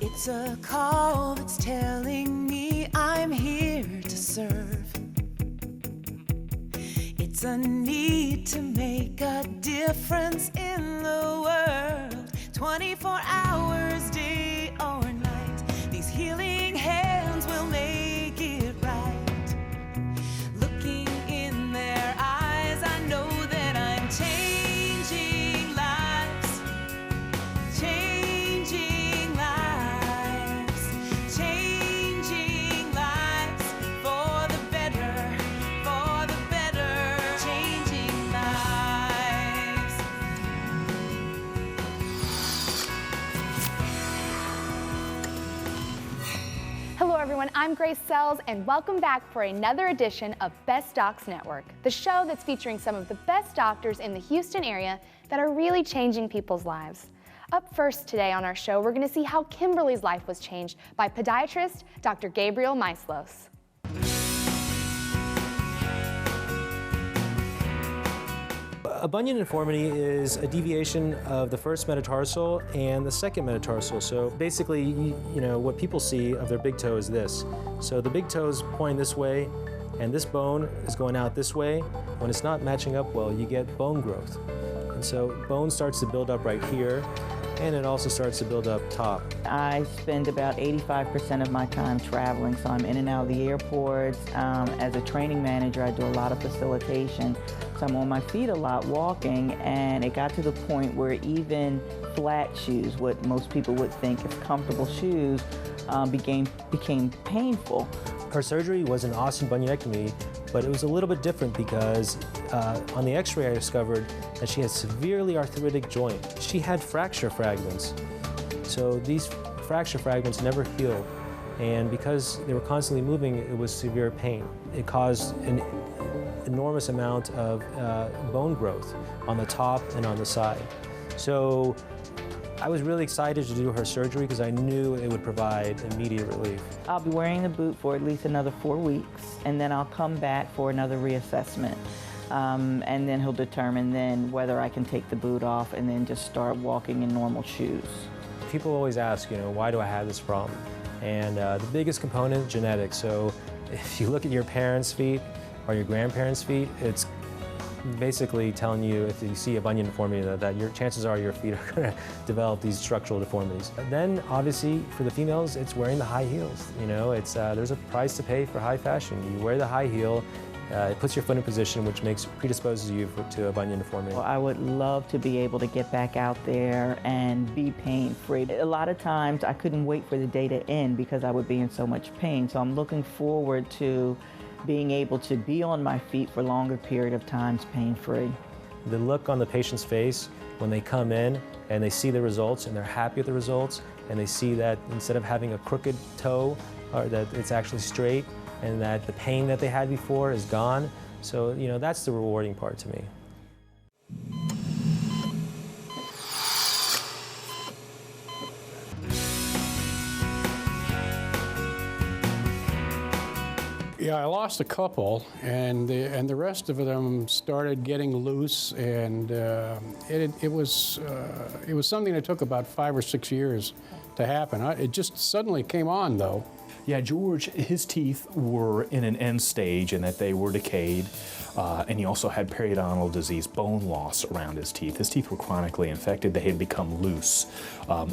It's a call that's telling me I'm here to serve. It's a need to make a difference in the world. 24 hours, day or night, these healing hands will make it right. Looking in their eyes, I know that I'm changing lives. Changing lives. Changing lives for the better. For the better. Changing lives. Hello everyone, I'm Grace Sells and welcome back for another edition of Best Docs Network, the show that's featuring some of the best doctors in the Houston area that are really changing people's lives. Up first today on our show, we're going to see how Kimberly's life was changed by podiatrist Dr. Gabriel Maislos. A bunion deformity is a deviation of the first metatarsal and the second metatarsal. So basically, you know, what people see of their big toe is this. So the big toe is pointing this way, and this bone is going out this way. When it's not matching up well, you get bone growth. And so bone starts to build up right here, and it also starts to build up top. I spend about 85% of my time traveling, so I'm in and out of the airports. As a training manager, I do a lot of facilitation, so I'm on my feet a lot walking, and it got to the point where even flat shoes, what most people would think of comfortable shoes, became painful. Her surgery was an Austin bunionectomy, but it was a little bit different because on the x-ray I discovered that she had severely arthritic joint. She had fracture fragments. So these fracture fragments never healed. And because they were constantly moving, it was severe pain. It caused an enormous amount of bone growth on the top and on the side. So I was really excited to do her surgery because I knew it would provide immediate relief. I'll be wearing the boot for at least another 4 weeks, and then I'll come back for another reassessment. And then he'll determine then whether I can take the boot off and then just start walking in normal shoes. People always ask, you know, why do I have this problem? And the biggest component, genetics. So if you look at your parents' feet or your grandparents' feet, it's basically telling you, if you see a bunion deformity, that your chances are your feet are going to develop these structural deformities. Then, obviously, for the females, it's wearing the high heels. You know, it's there's a price to pay for high fashion. You wear the high heel, it puts your foot in position, which predisposes you to a bunion deformity. Well, I would love to be able to get back out there and be pain-free. A lot of times, I couldn't wait for the day to end because I would be in so much pain. So I'm looking forward to being able to be on my feet for a longer period of times pain-free. The look on the patient's face when they come in and they see the results and they're happy with the results, and they see that instead of having a crooked toe, or that it's actually straight, and that the pain that they had before is gone. So, you know, that's the rewarding part to me. Yeah, I lost a couple, and the rest of them started getting loose, and it was something that took about 5 or 6 years to happen. It just suddenly came on, though. Yeah, George, his teeth were in an end stage in that they were decayed, and he also had periodontal disease, bone loss around his teeth. His teeth were chronically infected. They had become loose.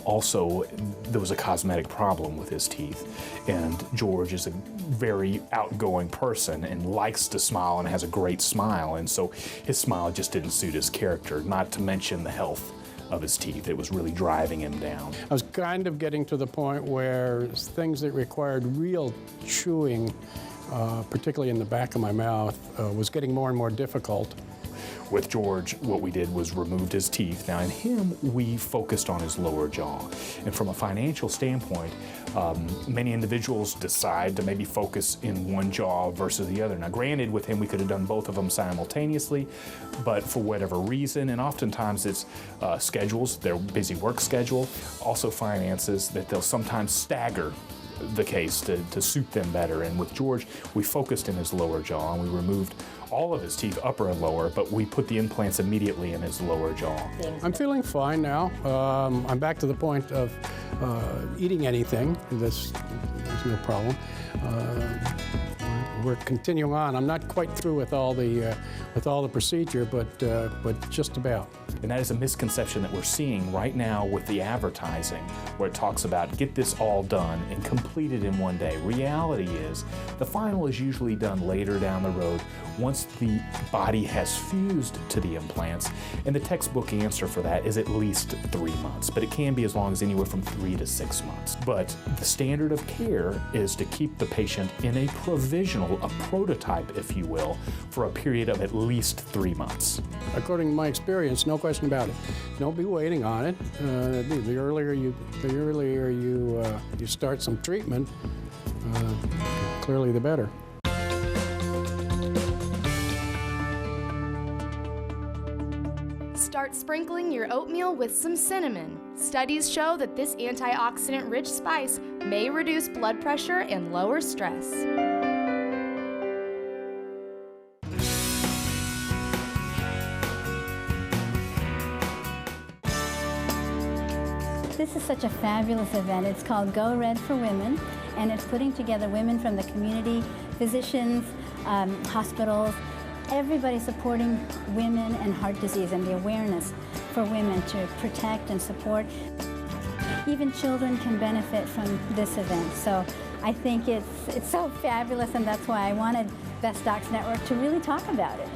Also, there was a cosmetic problem with his teeth, and George is a very outgoing person and likes to smile and has a great smile, and so his smile just didn't suit his character, not to mention the health of his teeth. It was really driving him down. I was kind of getting to the point where things that required real chewing, particularly in the back of my mouth, was getting more and more difficult. With George, what we did was removed his teeth. Now in him, we focused on his lower jaw. And from a financial standpoint, many individuals decide to maybe focus in one jaw versus the other. Now granted, with him, we could have done both of them simultaneously, but for whatever reason, and oftentimes it's schedules, their busy work schedule, also finances, that they'll sometimes stagger the case to suit them better. And with George, we focused in his lower jaw and we removed all of his teeth, upper and lower, but we put the implants immediately in his lower jaw. I'm feeling fine now. I'm back to the point of eating anything. There's no problem. We're continuing on. I'm not quite through with all the procedure, but just about. And that is a misconception that we're seeing right now with the advertising, where it talks about get this all done and completed in one day. Reality is the final is usually done later down the road once the body has fused to the implants. And the textbook answer for that is at least 3 months, but it can be as long as anywhere from 3 to 6 months. But the standard of care is to keep the patient in a provisional, a prototype, if you will, for a period of at least 3 months. According to my experience, no question about it. Don't be waiting on it. The earlier you start some treatment, clearly the better. Start sprinkling your oatmeal with some cinnamon. Studies show that this antioxidant-rich spice may reduce blood pressure and lower stress. This is such a fabulous event. It's called Go Red for Women, and it's putting together women from the community, physicians, hospitals, everybody supporting women and heart disease and the awareness for women to protect and support. Even children can benefit from this event. So I think it's so fabulous, and that's why I wanted Best Docs Network to really talk about it.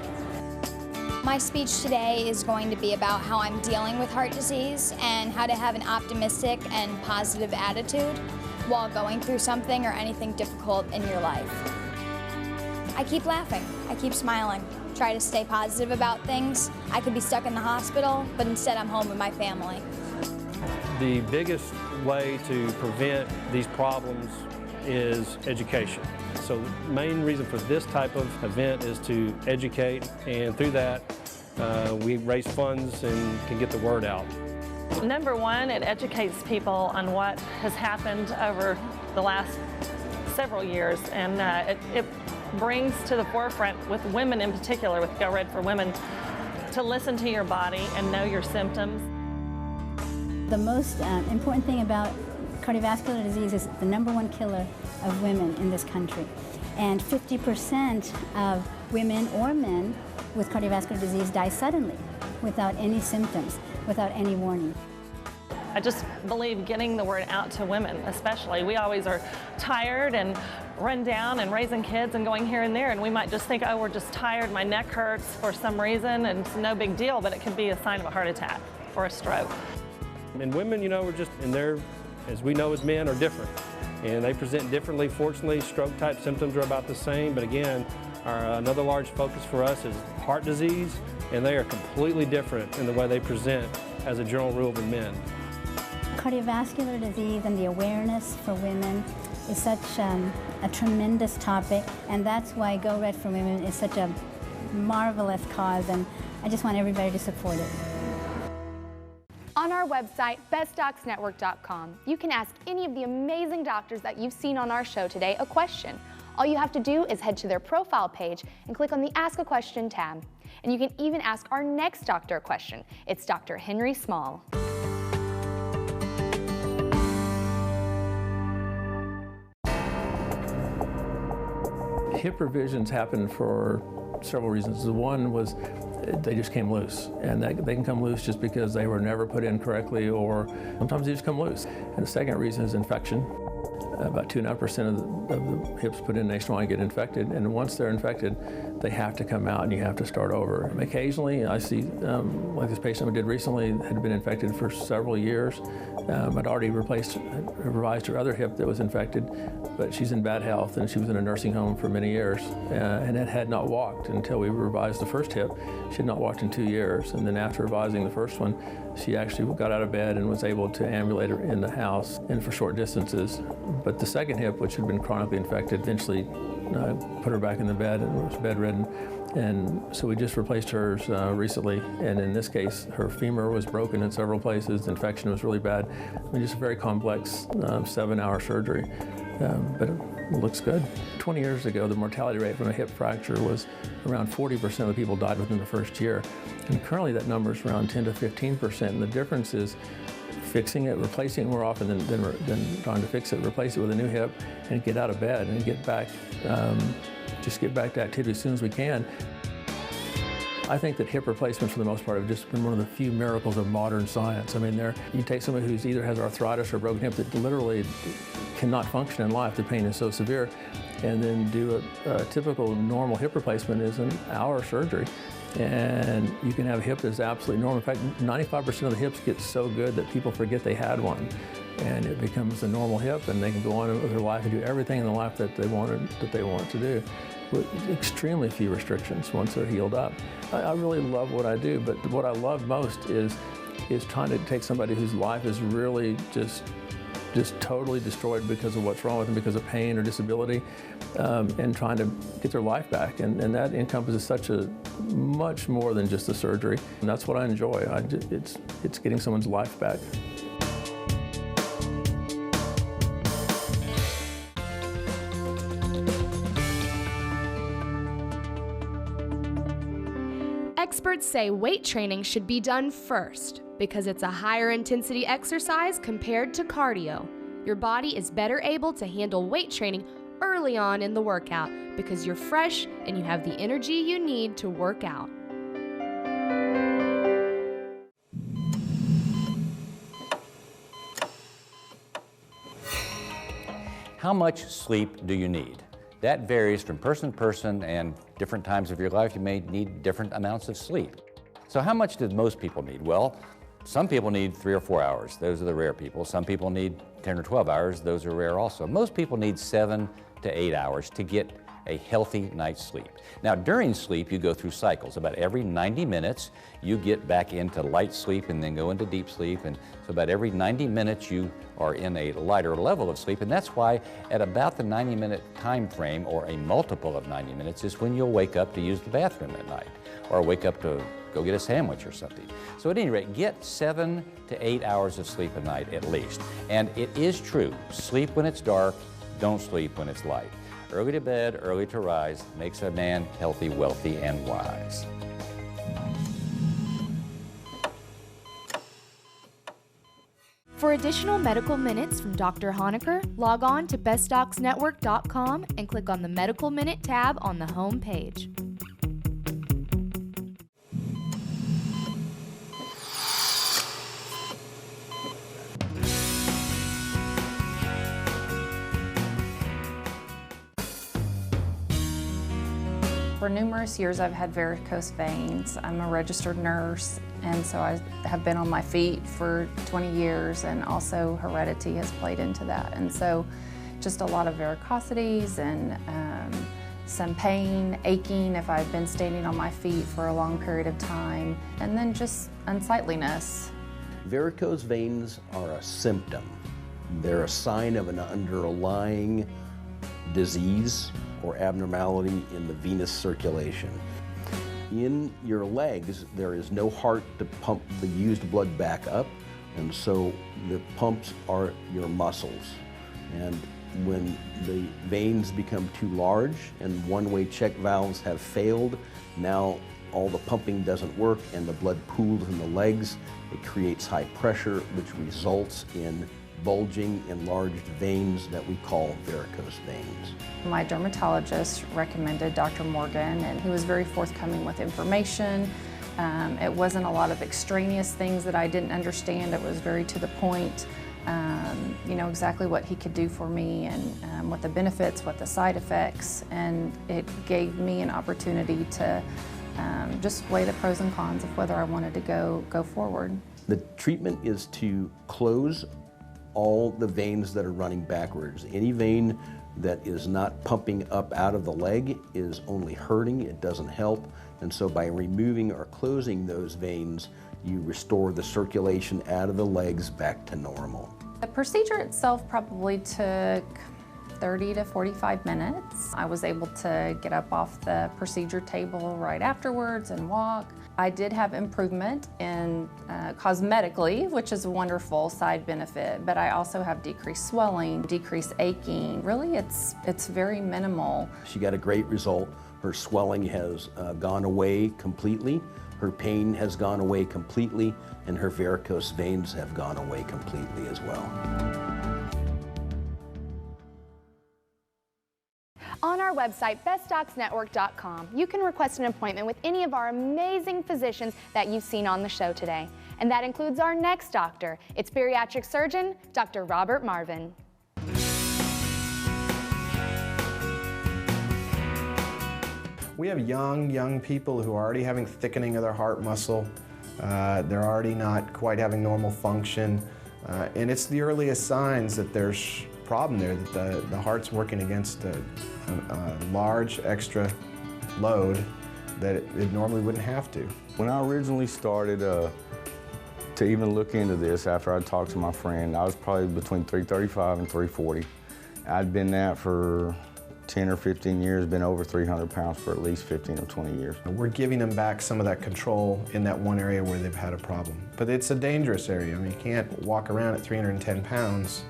My speech today is going to be about how I'm dealing with heart disease and how to have an optimistic and positive attitude while going through something or anything difficult in your life. I keep laughing, I keep smiling, try to stay positive about things. I could be stuck in the hospital, but instead I'm home with my family. The biggest way to prevent these problems is education. So the main reason for this type of event is to educate, and through that we raise funds and can get the word out. Number one, it educates people on what has happened over the last several years, and it brings to the forefront, with women in particular, with Go Red for Women, to listen to your body and know your symptoms. The most important thing about cardiovascular disease is the #1 killer of women in this country. And 50% of women or men with cardiovascular disease die suddenly, without any symptoms, without any warning. I just believe getting the word out to women, especially. We always are tired and run down and raising kids and going here and there, and we might just think, oh, we're just tired, my neck hurts for some reason, and it's no big deal, but it could be a sign of a heart attack or a stroke. And women, we're just, and they're, as we know as men, are different. And they present differently. Fortunately, stroke-type symptoms are about the same, but again, another large focus for us is heart disease, and they are completely different in the way they present as a general rule than men. Cardiovascular disease and the awareness for women is such a tremendous topic, and that's why Go Red for Women is such a marvelous cause, and I just want everybody to support it. On our website, bestdocsnetwork.com, you can ask any of the amazing doctors that you've seen on our show today a question. All you have to do is head to their profile page and click on the Ask a Question tab. And you can even ask our next doctor a question. It's Dr. Henry Small. Hip revisions happen for several reasons. The one was they just came loose, and they can come loose just because they were never put in correctly, or sometimes they just come loose. And the second reason is infection. About 2.5% of the hips put in nationwide get infected, and once they're infected, they have to come out and you have to start over. Occasionally, I see, like this patient we did recently, had been infected for several years. I'd already revised her other hip that was infected, but she's in bad health, and she was in a nursing home for many years, and had not walked until we revised the first hip. She had not walked in 2 years, and then after revising the first one, she actually got out of bed and was able to ambulate her in the house and for short distances. But the second hip, which had been chronically infected, eventually put her back in the bed and was bedridden. And so we just replaced hers recently. And in this case, her femur was broken in several places. The infection was really bad. I mean, just a very complex 7-hour surgery. but it looks good. 20 years ago, the mortality rate from a hip fracture was around 40% of the people died within the first year. And currently that number is around 10 to 15%. And the difference is fixing it, replacing it more often than trying to fix it, replace it with a new hip, and get out of bed and get back, just get back to activity as soon as we can. I think that hip replacements, for the most part, have just been one of the few miracles of modern science. I mean, you take somebody who's either has arthritis or a broken hip that literally cannot function in life, the pain is so severe, and then do a typical normal hip replacement is an hour surgery. And you can have a hip that's absolutely normal. In fact, 95% of the hips get so good that people forget they had one. And it becomes a normal hip, and they can go on with their life and do everything in the life that they want to do, with extremely few restrictions once they're healed up. I really love what I do, but what I love most is trying to take somebody whose life is really just totally destroyed because of what's wrong with them, because of pain or disability, and trying to get their life back. And that encompasses much more than just the surgery. And that's what I enjoy. It's getting someone's life back. Experts say weight training should be done first because it's a higher intensity exercise compared to cardio. Your body is better able to handle weight training early on in the workout because you're fresh and you have the energy you need to work out. How much sleep do you need? That varies from person to person, and different times of your life you may need different amounts of sleep. So how much do most people need? Well, some people need 3 or 4 hours. Those are the rare people. Some people need 10 or 12 hours. Those are rare also. Most people need 7 to 8 hours to get a healthy night's sleep. Now, during sleep, you go through cycles. About every 90 minutes, you get back into light sleep and then go into deep sleep. And so about every 90 minutes, you are in a lighter level of sleep. And that's why at about the 90-minute time frame, or a multiple of 90 minutes, is when you'll wake up to use the bathroom at night, or wake up to go get a sandwich or something. So at any rate, get 7 to 8 hours of sleep a night at least. And it is true, sleep when it's dark, don't sleep when it's light. Early to bed, early to rise makes a man healthy, wealthy, and wise. For additional medical minutes from Dr. Honaker, log on to bestdocsnetwork.com and click on the Medical Minute tab on the home page. For numerous years I've had varicose veins. I'm a registered nurse, and so I have been on my feet for 20 years, and also heredity has played into that. And so just a lot of varicosities and some pain, aching if I've been standing on my feet for a long period of time, and then just unsightliness. Varicose veins are a symptom. They're a sign of an underlying disease or abnormality in the venous circulation. In your legs, there is no heart to pump the used blood back up, and so the pumps are your muscles. And when the veins become too large and one-way check valves have failed, now all the pumping doesn't work and the blood pools in the legs. It creates high pressure, which results in bulging, enlarged veins that we call varicose veins. My dermatologist recommended Dr. Morgan, and he was very forthcoming with information. It wasn't a lot of extraneous things that I didn't understand. It was very to the point, you know, exactly what he could do for me, and what the benefits, what the side effects, and it gave me an opportunity to just weigh the pros and cons of whether I wanted to go forward. The treatment is to close all the veins that are running backwards. Any vein that is not pumping up out of the leg is only hurting, it doesn't help. And so by removing or closing those veins, you restore the circulation out of the legs back to normal. The procedure itself probably took 30 to 45 minutes. I was able to get up off the procedure table right afterwards and walk. I did have improvement in cosmetically, which is a wonderful side benefit, but I also have decreased swelling, decreased aching. Really, it's very minimal. She got a great result. Her swelling has gone away completely, her pain has gone away completely, and her varicose veins have gone away completely as well. On our website, bestdocsnetwork.com, you can request an appointment with any of our amazing physicians that you've seen on the show today. And that includes our next doctor. It's bariatric surgeon, Dr. Robert Marvin. We have young people who are already having thickening of their heart muscle. They're already not quite having normal function. And it's the earliest signs that there's a problem there, that the heart's working against a large extra load that it normally wouldn't have to. When I originally started to even look into this after I talked to my friend, I was probably between 335 and 340. I'd been that for 10 or 15 years, been over 300 pounds for at least 15 or 20 years. We're giving them back some of that control in that one area where they've had a problem. But it's a dangerous area. I mean, you can't walk around at 310 pounds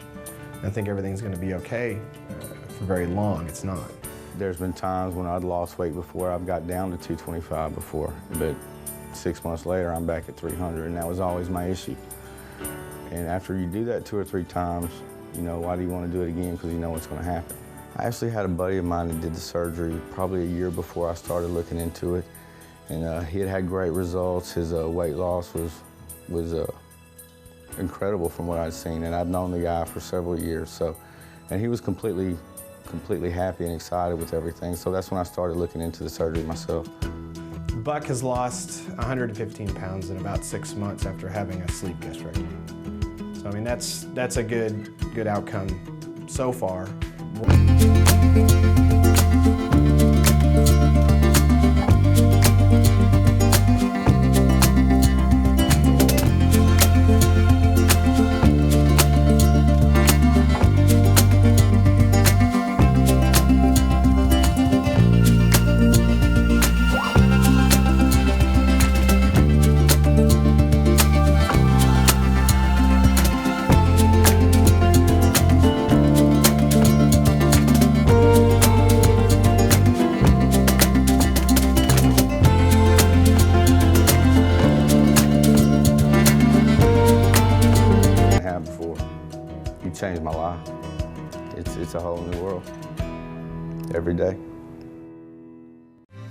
and think everything's going to be okay for very long. It's not. There's been times when I'd lost weight before. I've got down to 225 before, but 6 months later, I'm back at 300, and that was always my issue. And after you do that 2 or 3 times, you know, why do you want to do it again? Because you know what's going to happen. I actually had a buddy of mine that did the surgery probably a year before I started looking into it, and he had had great results. His weight loss was incredible from what I'd seen, and I'd known the guy for several years. So, and he was completely happy and excited with everything. So that's when I started looking into the surgery myself. Buck has lost 115 pounds in about 6 months after having a sleeve gastrectomy. So I mean, that's a good outcome so far. Changed my life. It's a whole new world every day.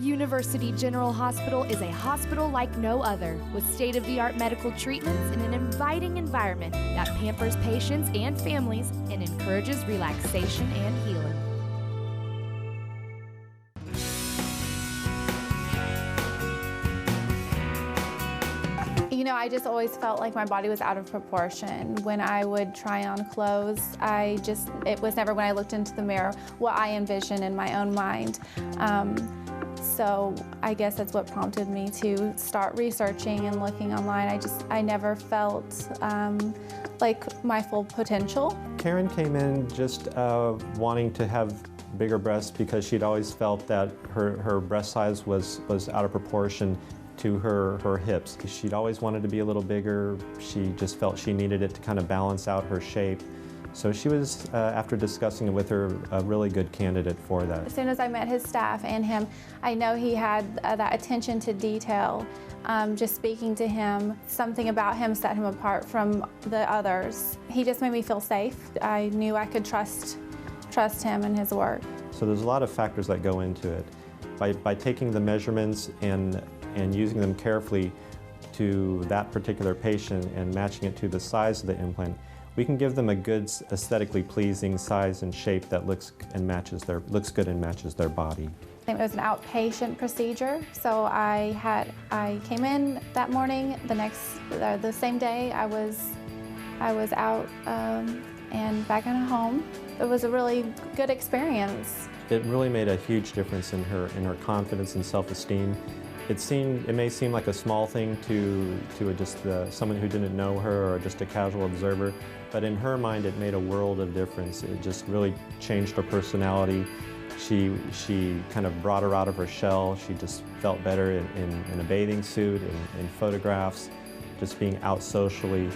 University General Hospital is a hospital like no other, with state-of-the-art medical treatments in an inviting environment that pampers patients and families and encourages relaxation and healing. You know, I just always felt like my body was out of proportion. When I would try on clothes, it was never when I looked into the mirror what I envisioned in my own mind. So I guess that's what prompted me to start researching and looking online. I never felt like my full potential. Karen came in just wanting to have bigger breasts because she'd always felt that her breast size was out of proportion to her hips. She'd always wanted to be a little bigger. She just felt she needed it to kind of balance out her shape. So she was, after discussing it with her, a really good candidate for that. As soon as I met his staff and him, I know he had that attention to detail. Just speaking to him, something about him set him apart from the others. He just made me feel safe. I knew I could trust him and his work. So there's a lot of factors that go into it. By taking the measurements and using them carefully to that particular patient and matching it to the size of the implant, we can give them a good aesthetically pleasing size and shape that looks good and matches their body. It was an outpatient procedure, so I came in that morning. The same day I was out and back in home. It was a really good experience. It really made a huge difference in her confidence and self-esteem. It may seem like a small thing to just someone who didn't know her or just a casual observer, but in her mind it made a world of difference. It just really changed her personality, She kind of brought her out of her shell. She just felt better in a bathing suit, in photographs, just being out socially.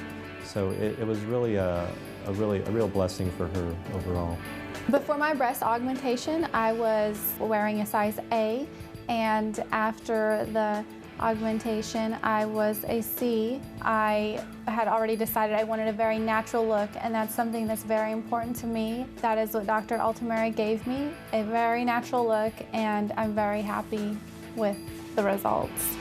So it was really a real blessing for her overall. Before my breast augmentation, I was wearing a size A, and after the augmentation, I was a C. I had already decided I wanted a very natural look, and that's something that's very important to me. That is what Dr. Altamira gave me, a very natural look, and I'm very happy with the results.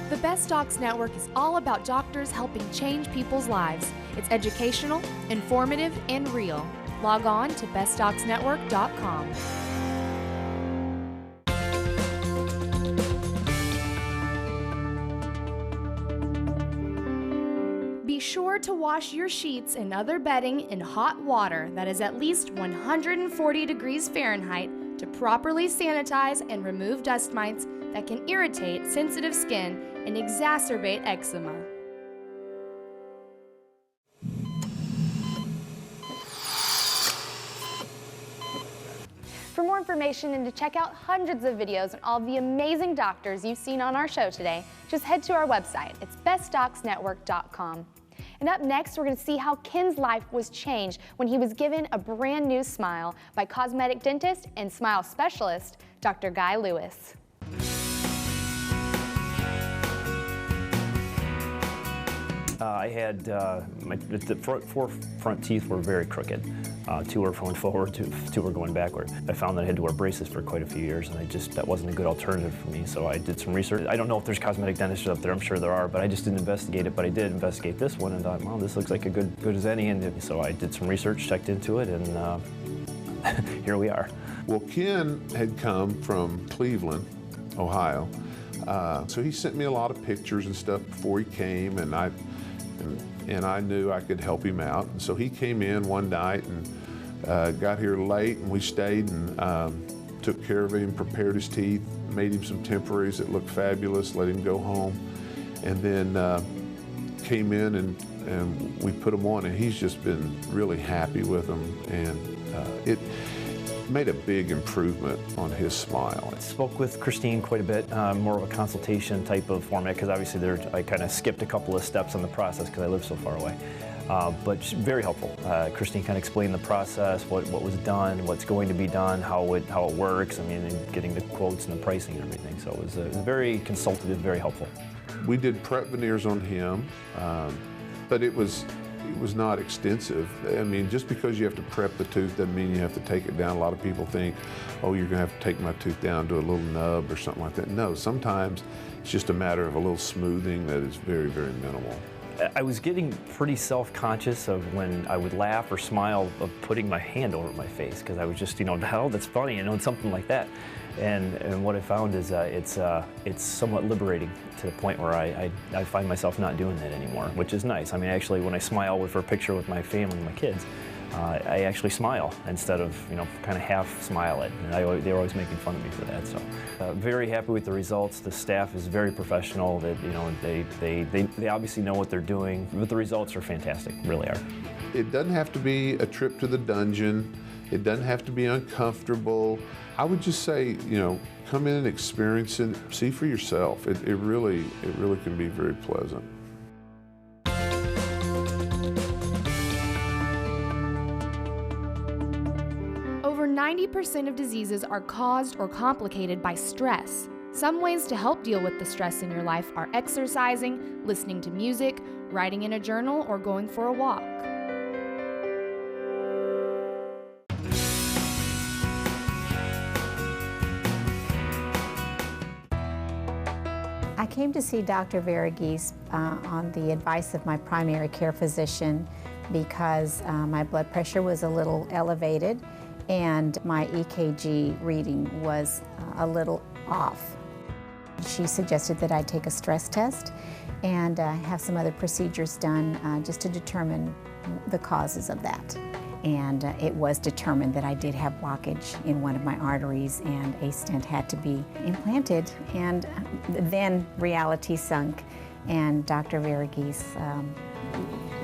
The Best Docs Network is all about doctors helping change people's lives. It's educational, informative, and real. Log on to bestdocsnetwork.com. Be sure to wash your sheets and other bedding in hot water that is at least 140 degrees Fahrenheit to properly sanitize and remove dust mites that can irritate sensitive skin and exacerbate eczema. For more information and to check out hundreds of videos on all the amazing doctors you've seen on our show today, just head to our website. It's bestdocsnetwork.com. And up next, we're going to see how Ken's life was changed when he was given a brand new smile by cosmetic dentist and smile specialist, Dr. Guy Lewis. I had, the four front teeth were very crooked. Two were going forward, two were going backward. I found that I had to wear braces for quite a few years, and that wasn't a good alternative for me, so I did some research. I don't know if there's cosmetic dentists up there, I'm sure there are, but I just didn't investigate it, but I did investigate this one and thought, well, this looks like a good as any, and so I did some research, checked into it, and here we are. Well, Ken had come from Cleveland, Ohio, so he sent me a lot of pictures and stuff before he came, and I knew I could help him out. And so he came in one night and got here late, and we stayed and took care of him, prepared his teeth, made him some temporaries that looked fabulous, let him go home, and then came in and we put them on, and he's just been really happy with them, and it made a big improvement on his smile. I spoke with Christine quite a bit, more of a consultation type of format, because obviously I kind of skipped a couple of steps in the process because I live so far away. But very helpful. Christine kind of explained the process, what was done, what's going to be done, how it works, I mean, and getting the quotes and the pricing and everything. So it was very consultative, very helpful. We did prep veneers on him, but it was not extensive. I mean, just because you have to prep the tooth doesn't mean you have to take it down. A lot of people think, oh, you're gonna have to take my tooth down to a little nub or something like that. No, sometimes it's just a matter of a little smoothing that is very, very minimal. I was getting pretty self-conscious of when I would laugh or smile of putting my hand over my face, because I was just, hell, that's funny, and something like that. And what I found is it's somewhat liberating to the point where I find myself not doing that anymore, which is nice. I mean, actually, when I smile for a picture with my family, my kids, I actually smile instead of, kind of half smile it. And they were always making fun of me for that. So very happy with the results. The staff is very professional. That they obviously know what they're doing, but the results are fantastic, really are. It doesn't have to be a trip to the dungeon. It doesn't have to be uncomfortable. I would just say, come in and experience it, see for yourself. It really can be very pleasant. Over 90% of diseases are caused or complicated by stress. Some ways to help deal with the stress in your life are exercising, listening to music, writing in a journal, or going for a walk. I came to see Dr. Varughese on the advice of my primary care physician because my blood pressure was a little elevated and my EKG reading was a little off. She suggested that I take a stress test and have some other procedures done just to determine the causes of that. And it was determined that I did have blockage in one of my arteries and a stent had to be implanted. And then reality sunk and Dr. Varughese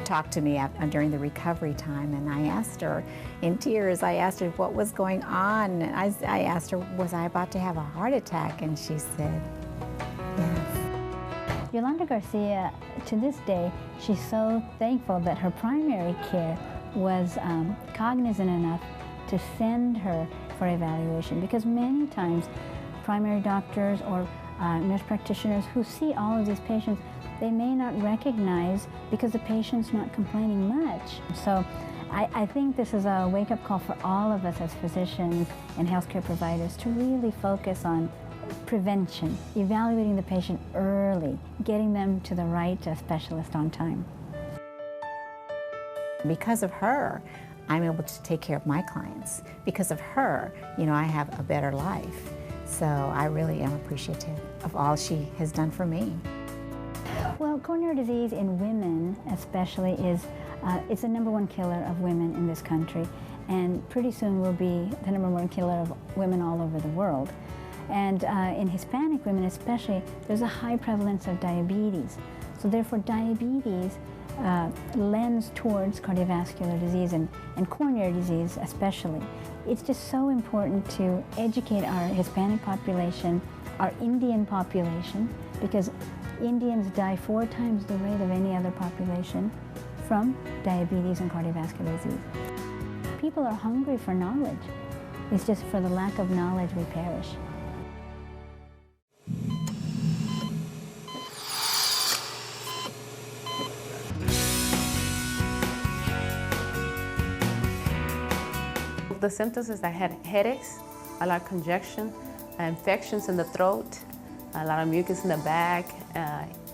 talked to me during the recovery time, and I asked her, in tears, I asked her what was going on. And I asked her, was I about to have a heart attack? And she said, yes. Yolanda Garcia, to this day, she's so thankful that her primary care was cognizant enough to send her for evaluation, because many times primary doctors or nurse practitioners who see all of these patients, they may not recognize because the patient's not complaining much. So I think this is a wake-up call for all of us as physicians and healthcare providers to really focus on prevention, evaluating the patient early, getting them to the right specialist on time. Because of her, I'm able to take care of my clients. Because of her, you know, I have a better life. So I really am appreciative of all she has done for me. Well, coronary disease in women especially is it's the #1 killer of women in this country, and pretty soon will be the #1 killer of women all over the world. And in Hispanic women especially, there's a high prevalence of diabetes. So therefore diabetes lends towards cardiovascular disease and coronary disease especially. It's just so important to educate our Hispanic population, our Indian population, because Indians die 4 times the rate of any other population from diabetes and cardiovascular disease. People are hungry for knowledge. It's just for the lack of knowledge we perish. The symptoms is I had headaches, a lot of congestion, infections in the throat, a lot of mucus in the back,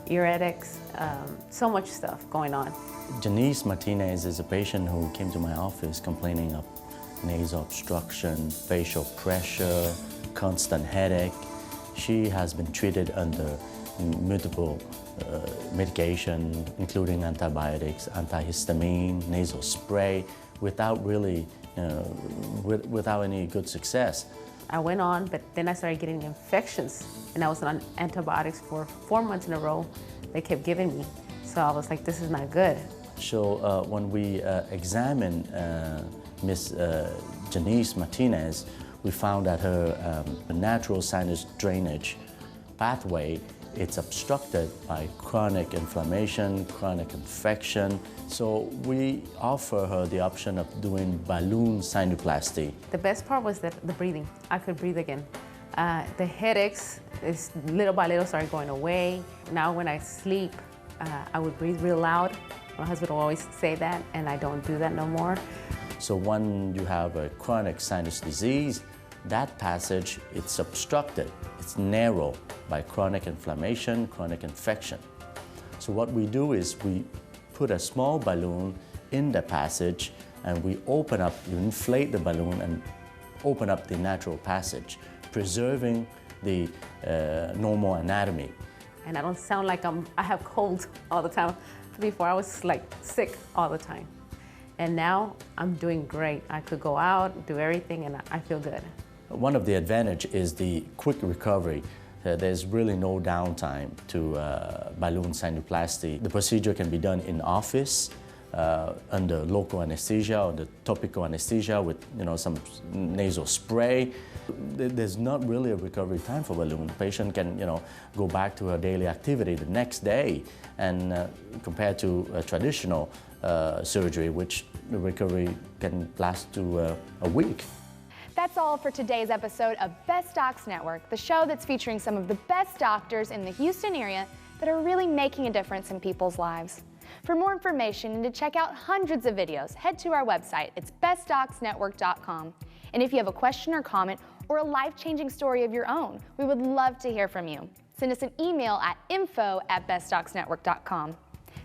ear headaches, so much stuff going on. Janice Martinez is a patient who came to my office complaining of nasal obstruction, facial pressure, constant headache. She has been treated under multiple medication, including antibiotics, antihistamine, nasal spray, without really, without any good success. I went on, but then I started getting infections, and I was on antibiotics for 4 months in a row. They kept giving me, so I was like, this is not good. So when we examined Miss Janice Martinez, we found that her natural sinus drainage pathway, it's obstructed by chronic inflammation, chronic infection. So we offer her the option of doing balloon sinuplasty. The best part was the breathing. I could breathe again. The headaches, little by little started going away. Now when I sleep, I would breathe real loud. My husband will always say that, and I don't do that no more. So when you have a chronic sinus disease, that passage, it's obstructed, it's narrow by chronic inflammation, chronic infection. So what we do is we put a small balloon in the passage, and we open up, you inflate the balloon and open up the natural passage, preserving the normal anatomy. And I don't sound like I have colds all the time. Before I was like sick all the time. And now I'm doing great. I could go out, do everything, and I feel good. One of the advantages is the quick recovery. There's really no downtime to balloon sinuplasty. The procedure can be done in office, under local anesthesia or the topical anesthesia with some nasal spray. There's not really a recovery time for balloon. The patient can go back to her daily activity the next day, and compared to a traditional surgery, which the recovery can last to a week. That's all for today's episode of Best Docs Network, the show that's featuring some of the best doctors in the Houston area that are really making a difference in people's lives. For more information and to check out hundreds of videos, head to our website. It's bestdocsnetwork.com. And if you have a question or comment or a life-changing story of your own, we would love to hear from you. Send us an email at info@bestdocsnetwork.com.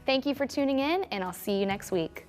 Thank you for tuning in, and I'll see you next week.